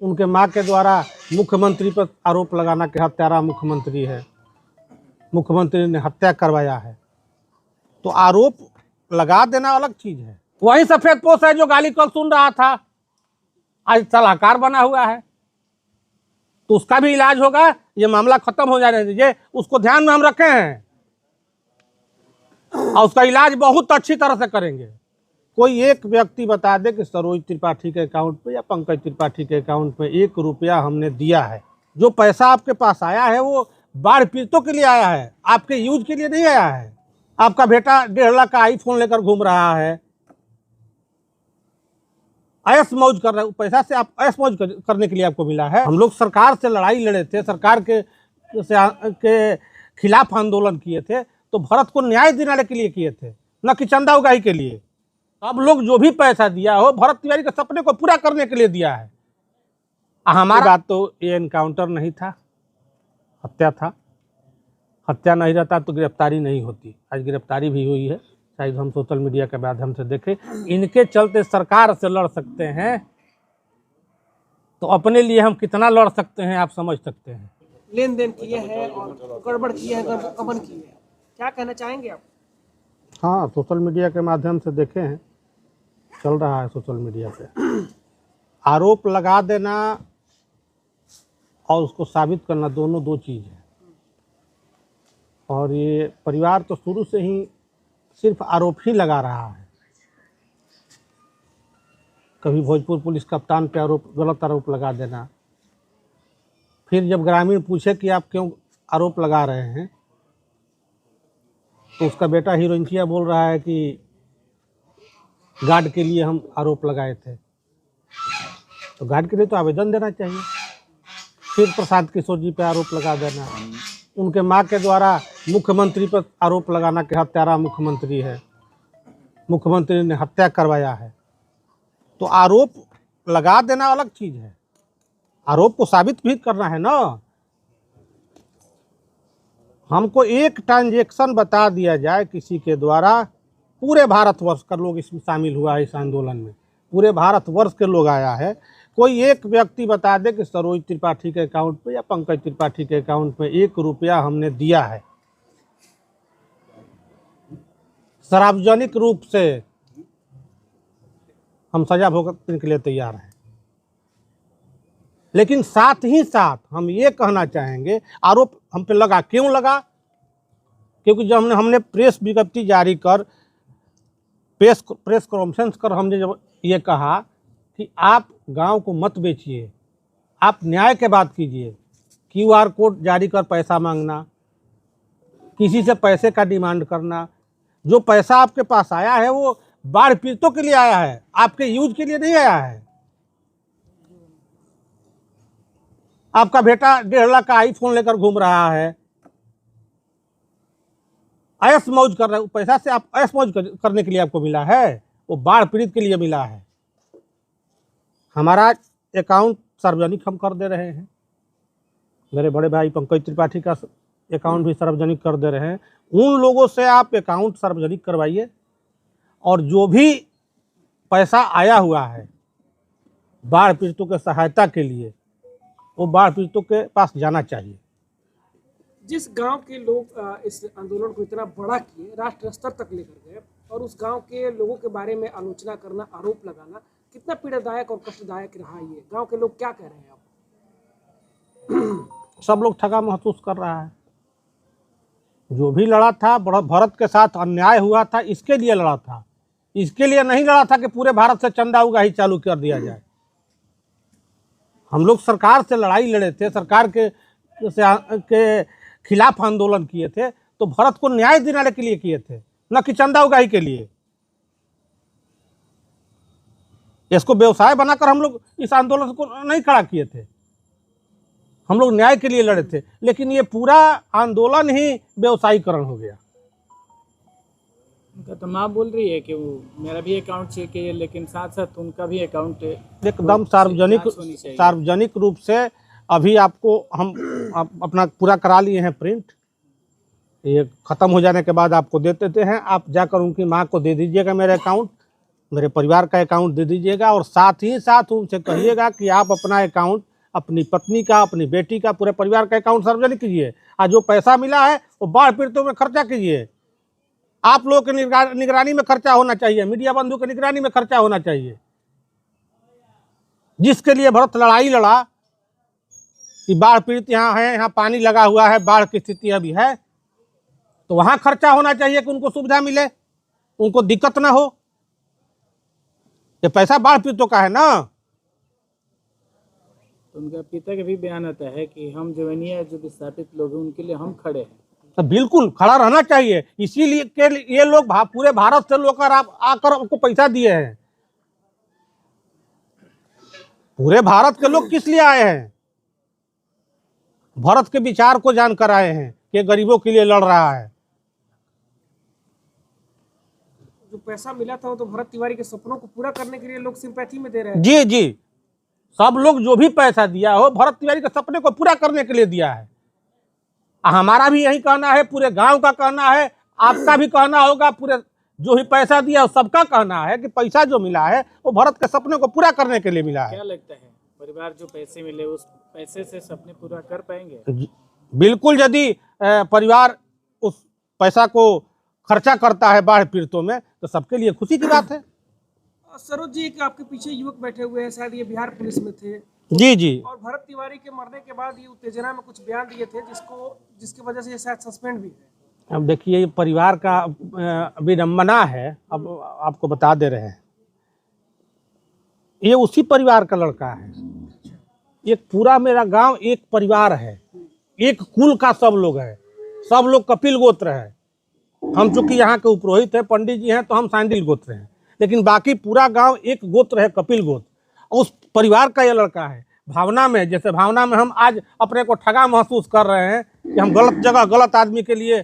उनके माँ के द्वारा मुख्यमंत्री पर आरोप लगाना कि हत्यारा मुख्यमंत्री है, मुख्यमंत्री ने हत्या करवाया है। तो आरोप लगा देना अलग चीज है। वही सफेद पोश है जो गाली कल सुन रहा था, आज सलाहकार बना हुआ है, तो उसका भी इलाज होगा। ये मामला खत्म हो जाने दीजिए, उसको ध्यान में हम रखे हैं और उसका इलाज बहुत अच्छी तरह से करेंगे। कोई एक व्यक्ति बता दे कि सरोज त्रिपाठी के अकाउंट पे या पंकज त्रिपाठी के अकाउंट पे 1 रुपया हमने दिया है। जो पैसा आपके पास आया है वो बाढ़ पीड़ितों के लिए आया है, आपके यूज के लिए नहीं आया है। आपका बेटा 1.5 लाख का आईफोन लेकर घूम रहा है, ऐश मौज कर रहे, पैसा से आप ऐश मौज करने के लिए आपको मिला है। हम लोग सरकार से लड़ाई लड़े थे, सरकार के खिलाफ आंदोलन किए थे, तो भरत को न्याय दिलाने के लिए किए थे, न कि चंदा उगाही के लिए। अब लोग जो भी पैसा दिया हो भरत तिवारी के सपने को पूरा करने के लिए दिया है। हमारी बात तो ये एनकाउंटर नहीं था, हत्या था। हत्या नहीं रहता तो गिरफ्तारी नहीं होती। आज गिरफ्तारी भी हुई है, शायद हम सोशल मीडिया के माध्यम से देखें। इनके चलते सरकार से लड़ सकते हैं, तो अपने लिए हम कितना लड़ सकते हैं आप समझ सकते हैं। लेन देन किए हैं और गड़बड़ की है, गबन की है, क्या कहना चाहेंगे आप? हाँ, सोशल मीडिया के माध्यम से देखे हैं, चल रहा है सोशल मीडिया पे। आरोप लगा देना और उसको साबित करना दोनों दो चीज़ है। और ये परिवार तो शुरू से ही सिर्फ आरोप ही लगा रहा है। कभी भोजपुर पुलिस कप्तान पे गलत आरोप लगा देना, फिर जब ग्रामीण पूछे कि आप क्यों आरोप लगा रहे हैं, तो उसका बेटा हीरोइनचिया बोल रहा है कि गार्ड के लिए हम आरोप लगाए थे। तो गार्ड के लिए तो आवेदन देना चाहिए। फिर प्रसाद किशोर जी पे आरोप लगा देना, उनके माँ के द्वारा मुख्यमंत्री पर आरोप लगाना कि हत्यारा मुख्यमंत्री है, मुख्यमंत्री ने हत्या करवाया है। तो आरोप लगा देना अलग चीज है, आरोप को साबित भी करना है ना। हमको एक ट्रांजैक्शन बता दिया जाए किसी के द्वारा, पूरे भारतवर्ष का लोग इसमें शामिल हुआ है, इस आंदोलन में पूरे भारतवर्ष के लोग आया है। कोई एक व्यक्ति बता दे कि सरोज त्रिपाठी के अकाउंट पे या पंकज त्रिपाठी के अकाउंट पे 1 रुपया हमने दिया है। सार्वजनिक रूप से हम सजा भुगतने के लिए तैयार हैं, लेकिन साथ ही साथ हम ये कहना चाहेंगे आरोप हम पे लगा क्यों लगा, क्योंकि जब हमने प्रेस विज्ञप्ति जारी कर प्रेस कॉन्फ्रेंस कर हमने जब ये कहा कि आप गांव को मत बेचिए, आप न्याय के बात कीजिए। QR कोड जारी कर पैसा मांगना, किसी से पैसे का डिमांड करना, जो पैसा आपके पास आया है वो बाढ़ पीड़ितों के लिए आया है, आपके यूज के लिए नहीं आया है। आपका बेटा 1.5 लाख का आईफोन लेकर घूम रहा है, ऐश मौज कर रहे, पैसा से आप ऐश मौज करने के लिए आपको मिला है, वो बाढ़ पीड़ित के लिए मिला है। हमारा अकाउंट सार्वजनिक हम कर दे रहे हैं, मेरे बड़े भाई पंकज त्रिपाठी का अकाउंट भी सार्वजनिक कर दे रहे हैं। उन लोगों से आप अकाउंट सार्वजनिक करवाइए, और जो भी पैसा आया हुआ है बाढ़ पीड़ितों के सहायता के लिए, वो बाढ़ पीड़ितों के पास जाना चाहिए। जिस गांव के लोग इस आंदोलन को इतना बड़ा किए, राष्ट्र स्तर तक लेकर गए, और उस गांव के लोगों के बारे में आलोचना करना, आरोप लगाना, कितना पीड़ादायक और कष्टदायक रहा ये? गांव के लोग क्या कह रहे हैं आप? सब लोग ठगा महसूस कर रहा है। जो भी लड़ा था, भरत के साथ अन्याय हुआ था, इसके लिए लड़ा था, इसके लिए नहीं लड़ा था कि पूरे भारत से चंदा उगाही चालू कर दिया जाए। हम लोग सरकार से लड़ाई लड़े थे, सरकार के खिलाफ आंदोलन किए थे, तो भरत को न्याय दिलाने के लिए किए थे, न कि चंदा उगाही के लिए। इसको व्यवसाय बनाकर हम लोग इस आंदोलन को नहीं खड़ा किए थे, हम लोग न्याय के लिए लड़े थे। लेकिन ये पूरा आंदोलन ही व्यवसायीकरण हो गया। उनका तो माँ बोल रही है कि वो मेरा भी अकाउंट चेक किए, लेकिन साथ साथ उनका भी अकाउंट एकदम सार्वजनिक रूप से अभी आपको हम अपना पूरा करा लिए हैं प्रिंट। ये ख़त्म हो जाने के बाद आपको दे देते हैं, आप जाकर उनकी माँ को दे दीजिएगा मेरे अकाउंट, मेरे परिवार का अकाउंट दे दीजिएगा और साथ ही साथ उनसे कहिएगा कि आप अपना अकाउंट अपनी पत्नी का, अपनी बेटी का, पूरे परिवार का अकाउंट सार्वजनिक कीजिए। और जो पैसा मिला है वो बाढ़ पीड़ितों में खर्चा कीजिए। आप लोगों की निगरानी में खर्चा होना चाहिए, मीडिया बंधु की निगरानी में खर्चा होना चाहिए। जिसके लिए भरत लड़ाई लड़ा कि बाढ़ पीड़ित यहाँ है, यहाँ पानी लगा हुआ है, बाढ़ की स्थिति अभी है, तो वहां खर्चा होना चाहिए कि उनको सुविधा मिले, उनको दिक्कत ना हो। ये पैसा बाढ़ पीड़ितों का है ना। तो उनका पिता का भी बयान आता है कि हम जवनिया जो विस्थापित लोग हैं उनके लिए हम खड़े हैं। तो बिल्कुल खड़ा रहना चाहिए। इसीलिए के ये लोग पूरे भारत से लोग आकर आपको पैसा दिए हैं। पूरे भारत के लोग किस लिए आए हैं? भारत के विचार को जानकर आए हैं कि गरीबों के लिए लड़ रहा है। जो पैसा मिला था वो तो भरत तिवारी के सपनों को पूरा करने के लिए लोग सिंपैथी में दे रहे हैं। जी जी, सब लोग जो भी पैसा दिया हो भरत तिवारी के सपने को पूरा करने के लिए दिया है। हमारा भी यही कहना है, पूरे गांव का कहना है, आपका भी कहना होगा, पूरे जो भी पैसा दिया सबका कहना है कि पैसा जो मिला है वो भरत के सपने को पूरा करने के लिए मिला है। क्या लगता है परिवार जो पैसे मिले उस पैसे से सपने पूरा कर पाएंगे? बिल्कुल, यदि परिवार उस पैसा को खर्चा करता है बाढ़ पीड़ितों में तो सबके लिए खुशी की बात है। सरोज जी, एक आपके पीछे युवक बैठे हुए हैं, शायद ये बिहार पुलिस में थे। जी जी। और भरत तिवारी के मरने के बाद ये उत्तेजना में कुछ बयान दिए थे जिसकी वजह से ये शायद सस्पेंड भी है। अब देखिए, ये परिवार का विडम्बना है। अब आपको बता दे रहे हैं, ये उसी परिवार का लड़का है। एक पूरा मेरा गांव एक परिवार है, एक कुल का सब लोग है, सब लोग कपिल गोत्र है। हम चूंकि यहाँ के उपरोहित हैं, पंडित जी हैं, तो हम सांडिल गोत्र हैं, लेकिन बाकी पूरा गांव एक गोत्र है, कपिल गोत्र। उस परिवार का ये लड़का है। भावना में, जैसे भावना में हम आज अपने को ठगा महसूस कर रहे हैं कि हम गलत जगह गलत आदमी के लिए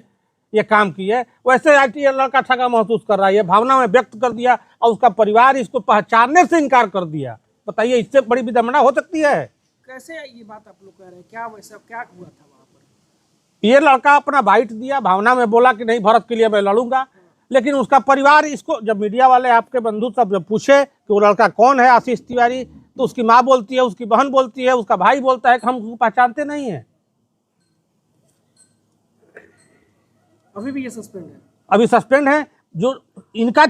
ये काम किए, वैसे आज ये लड़का ठगा महसूस कर रहा है। ये भावना में व्यक्त कर दिया और उसका परिवार इसको पहचानने से इनकार कर दिया। बताइए, इससे बड़ी विडंबना हो सकती है? कैसे ये बात आप लोग कह रहे हैं? क्या वैसा क्या हुआ था वहाँ पर? ये लड़का अपना बाइट दिया, भावना में बोला कि नहीं भरत के लिए मैं लड़ूंगा, लेकिन उसका परिवार इसको, जब मीडिया वाले आपके बंधु सब जब पूछे कि वो लड़का कौन है आशीष तिवारी, तो उसकी माँ बोलती है, उसकी बहन बोलती है, उसका भाई बोलता है कि हम उसको पहचानते नहीं है। अभी भी ये सस्पेंड है? अभी सस्पेंड है। जो इनका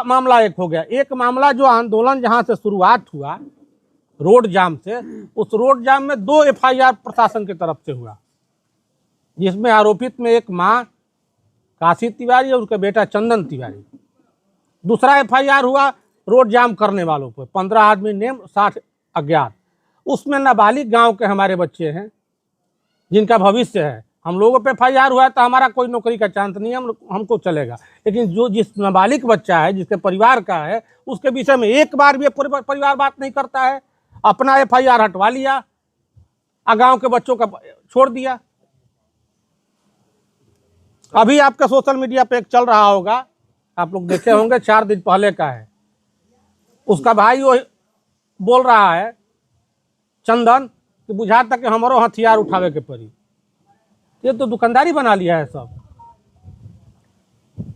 मामला एक हो गया। एक मामला जो आंदोलन जहां से शुरुआत हुआ रोड जाम से, उस रोड जाम में 2 FIR प्रशासन की तरफ से हुआ, जिसमें आरोपित में एक माँ काशी तिवारी और उसका बेटा चंदन तिवारी। दूसरा FIR हुआ रोड जाम करने वालों पर, 15 आदमी नेम, 60 अज्ञात। उसमें नाबालिग गांव के हमारे बच्चे हैं जिनका भविष्य है। हम लोगों पे FIR हुआ है तो हमारा कोई नौकरी का चांस नहीं है, हमको चलेगा, लेकिन जो जिस नाबालिग बच्चा है, जिसके परिवार का है, उसके विषय में एक बार भी परिवार बात नहीं करता है। अपना FIR हटवा लिया और गाँव के बच्चों का छोड़ दिया। अभी आपका सोशल मीडिया पे एक चल रहा होगा, आप लोग देखे होंगे, 4 दिन पहले का है। उसका भाई वो बोल रहा है चंदन कि बुझाता कि हमारो हथियार उठावे के पड़ी। ये तो दुकानदारी बना लिया है सब,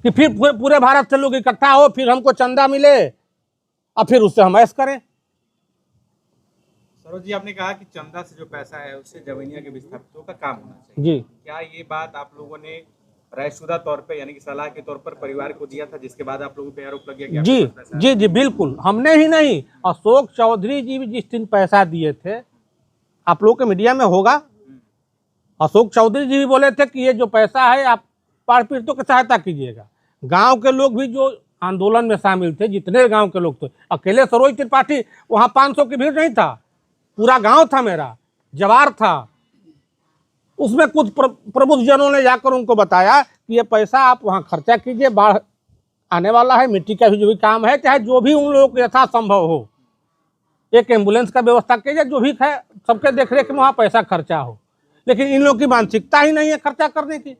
कि फिर पूरे भारत से लोग इकट्ठा हो, फिर हमको चंदा मिले और फिर उससे हम ऐश करें। सरोज जी, आपने कहा कि चंदा से जो पैसा है उससे जवनिया के विस्थापितों का काम होना चाहिए। जी, क्या ये बात आप लोगों ने रायशुदा तौर पे, यानी कि सलाह के तौर पर परिवार को दिया था, जिसके बाद आप लोगों पे आरोप लग गया कि जी आपके पास पैसा है? जी जी बिल्कुल। हमने ही नहीं, अशोक चौधरी जी भी जिस दिन पैसा दिए थे, आप लोगों के मीडिया में होगा, अशोक चौधरी जी भी बोले थे कि ये जो पैसा है आप बाढ़ पीड़ितों की सहायता कीजिएगा। गांव के लोग भी जो आंदोलन में शामिल थे, जितने गांव के लोग थे, अकेले सरोज त्रिपाठी, वहां 500 की भीड़ नहीं था, पूरा गांव था, मेरा जवार था। उसमें कुछ प्रबुद्ध जनों ने जाकर उनको बताया कि ये पैसा आप वहां खर्चा कीजिए, बाढ़ आने वाला है, मिट्टी का भी जो भी काम है, चाहे जो भी उन लोगों को यथासंभव हो, एक एम्बुलेंस का व्यवस्था कीजिए, जो भी है सबके देखरेख में वहाँ पैसा खर्चा हो। लेकिन इन लोगों की मानसिकता ही नहीं है खर्चा करने की।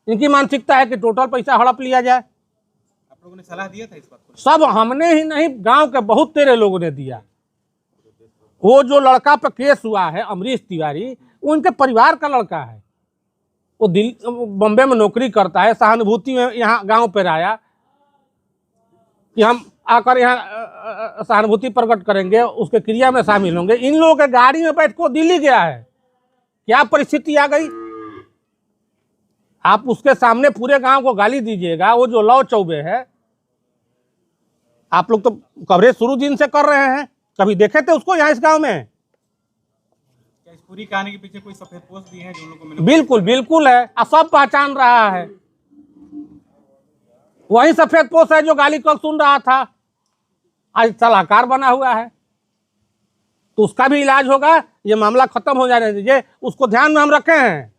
इनकी मानसिकता है कि टोटल पैसा हड़प लिया जाए। आप लोगों ने सलाह दिया था इस बात को? सब हमने ही नहीं, गांव के बहुत तेरे लोगों ने दिया। वो जो लड़का पर केस हुआ है अमरीश तिवारी, वो उनके परिवार का लड़का है। वो बम्बे में नौकरी करता है, सहानुभूति में यहाँ गांव पर आया कि हम आकर यहाँ सहानुभूति प्रकट करेंगे, उसके क्रिया में शामिल होंगे। इन लोगों के गाड़ी में बैठ को दिल्ली गया है, क्या परिस्थिति आ गई। आप उसके सामने पूरे गांव को गाली दीजिएगा, वो जो लौ चौबे है। आप लोग तो कवरेज शुरू दिन से कर रहे हैं, कभी देखे थे उसको यहाँ इस गांव में? क्या इस पूरी कहानी के पीछे कोई सफेद पोस्ट भी है जो लोगों को मैंने? बिल्कुल बिल्कुल है, सब पहचान रहा है। वही सफेद पोस्ट है जो गाली कल सुन रहा था, आज सलाहकार बना हुआ है। तो उसका भी इलाज होगा, ये मामला खत्म हो जाने दीजिए, उसको ध्यान में हम रखे हैं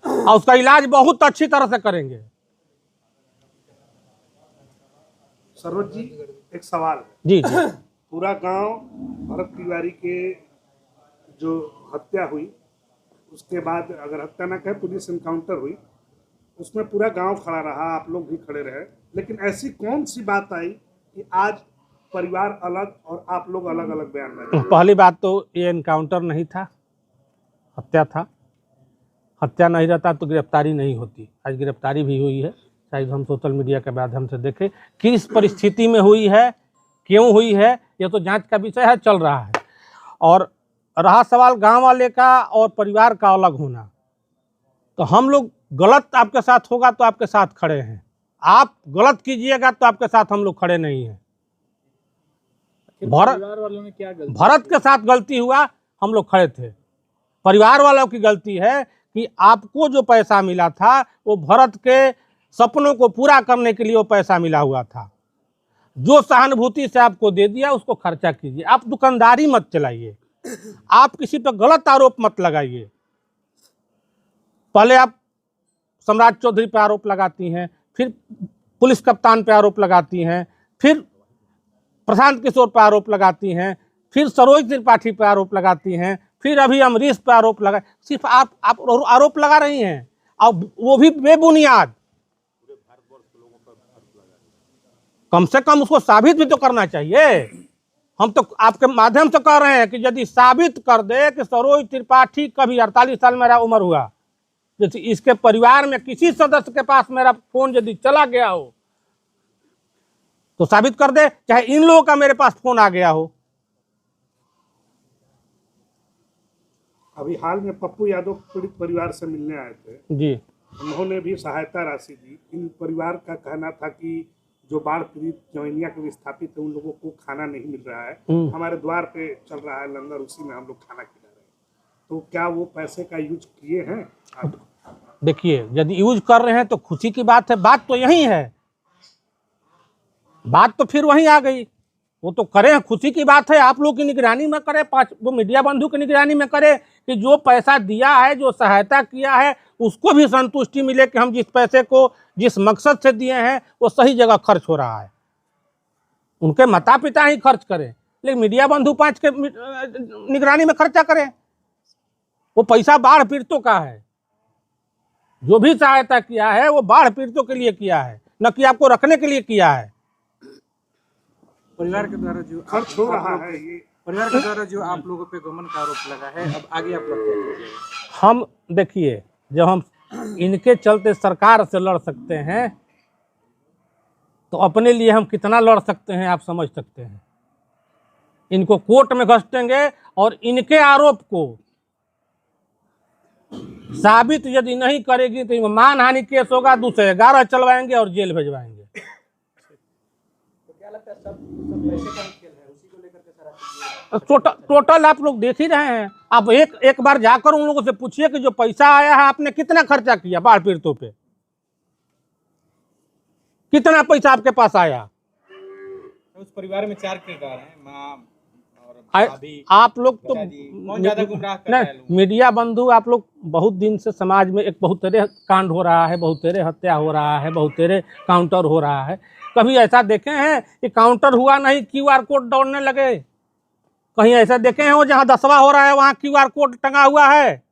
और उसका इलाज बहुत अच्छी तरह से करेंगे। सरोज जी, एक सवाल है। जी जी। पूरा गांव भरत तिवारी के जो हत्या हुई, उसके बाद अगर हत्या ना कहे पुलिस एनकाउंटर हुई, उसमें पूरा गांव खड़ा रहा, आप लोग भी खड़े रहे, लेकिन ऐसी कौन सी बात आई कि आज परिवार अलग और आप लोग अलग अलग बयान में रहे? पहली बात तो ये एनकाउंटर नहीं था, हत्या था। हत्या नहीं रहता तो गिरफ्तारी नहीं होती। आज गिरफ्तारी भी हुई है, शायद हम सोशल मीडिया के माध्यम से देखें किस परिस्थिति में हुई है, क्यों हुई है, ये तो जांच का विषय है, चल रहा है। और रहा सवाल गांव वाले का और परिवार का अलग होना, तो हम लोग गलत आपके साथ होगा तो आपके साथ खड़े हैं, आप गलत कीजिएगा तो आपके साथ हम लोग खड़े नहीं हैं। परिवार वालों ने क्या गलती? भरत के साथ गलती हुआ, हम लोग खड़े थे। परिवार वालों की गलती है कि आपको जो पैसा मिला था वो भरत के सपनों को पूरा करने के लिए वो पैसा मिला हुआ था। जो सहानुभूति से आपको दे दिया उसको खर्चा कीजिए। आप दुकानदारी मत चलाइए, आप किसी पर गलत आरोप मत लगाइए। पहले आप सम्राट चौधरी पे आरोप लगाती हैं, फिर पुलिस कप्तान पे आरोप लगाती हैं, फिर प्रशांत किशोर पर आरोप लगाती हैं, फिर सरोज त्रिपाठी पर आरोप लगाती हैं, फिर अभी अमरीश पर आरोप लगा। सिर्फ आप आरोप लगा रही हैं और वो भी बेबुनियाद। कम से कम उसको साबित भी तो करना चाहिए। हम तो आपके माध्यम से कह रहे हैं कि यदि साबित कर दे कि सरोज त्रिपाठी कभी 48 साल मेरा उम्र हुआ, जैसे इसके परिवार में किसी सदस्य के पास मेरा फोन यदि चला गया हो तो साबित कर दे, चाहे इन लोगों का मेरे पास फोन आ गया हो। अभी हाल में पप्पू यादव पीड़ित परिवार से मिलने आए थे जी, उन्होंने भी सहायता राशि दी। इन परिवार का कहना था कि जो बाढ़ पीड़ित जौनिया के विस्थापित है उन लोगों को खाना नहीं मिल रहा है, हमारे द्वार पे चल रहा है लंगर, उसी में हम लोग खाना खिला रहे हैं। तो क्या वो पैसे का यूज किए हैं आप? देखिए, यदि यूज कर रहे हैं तो खुशी की बात है। बात तो यही है, बात तो फिर वहीं आ गई। वो तो करें, खुशी की बात है, आप लोग की निगरानी में करें, वो मीडिया बंधु की निगरानी में करें कि जो पैसा दिया है, जो सहायता किया है, उसको भी संतुष्टि मिले कि हम जिस पैसे को जिस मकसद से दिए हैं वो सही जगह खर्च हो रहा है। उनके माता पिता ही खर्च करें, लेकिन मीडिया बंधु 5 के निगरानी में खर्चा करें। वो पैसा बाढ़ पीड़ितों का है, जो भी सहायता किया है वो बाढ़ पीड़ितों के लिए किया है, न कि आपको रखने के लिए किया है। परिवार के द्वारा जो खर्च हो रहा है ये परिवार के द्वारा जो आप लोगों पे गमन का आरोप लगा है, अब आगे आप लोग क्या कीजिएगा? हम देखिए, जब हम इनके चलते सरकार से लड़ सकते हैं तो अपने लिए हम कितना लड़ सकते हैं आप समझ सकते हैं। इनको कोर्ट में घसीटेंगे और इनके आरोप को साबित यदि नहीं करेगी तो मानहानि केस होगा, 211 चलवाएंगे और जेल भेजवाएंगे। टोटल आप लोग देख ही रहे हैं। आप एक बार जाकर उन लोगों से पूछिए कि जो पैसा आया है आपने कितना खर्चा किया बाढ़ पीड़ितों पे, कितना पैसा आपके पास आया। उस परिवार में 4 किरदार हैं, माँ और भाभी। आप लोग तो कौन ज्यादा गुमराह कर रहा है लोगों को? मीडिया बंधु, आप लोग बहुत दिन से समाज में एक बहुतेरे कांड हो रहा है, बहुतेरे हत्या हो रहा है, बहुतेरे काउंटर हो रहा है। कभी ऐसा देखे हैं कि काउंटर हुआ नहीं QR कोड दौड़ने लगे? कहीं ऐसा देखे हैं वो जहां 10वां हो रहा है वहां QR कोड टंगा हुआ है?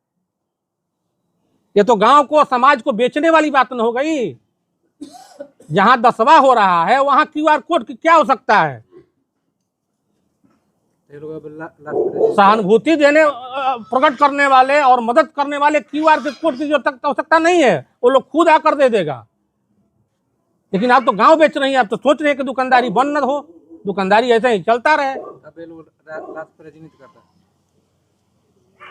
ये तो गांव को समाज को बेचने वाली बात न हो गई। जहां 10वां हो रहा है वहां QR कोड की क्या हो सकता है? सहानुभूति देने प्रकट करने वाले और मदद करने वाले QR कोड की जो आवश्यकता नहीं है, वो लोग खुद आकर दे देगा। लेकिन आप तो गांव बेच रही हैं, आप तो सोच रहे हैं कि दुकानदारी बंद न हो, दुकानदारी ऐसे ही चलता रहे। अब ये लोग रात पर राजनीति करता है।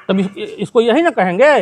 तब इसको यही ना कहेंगे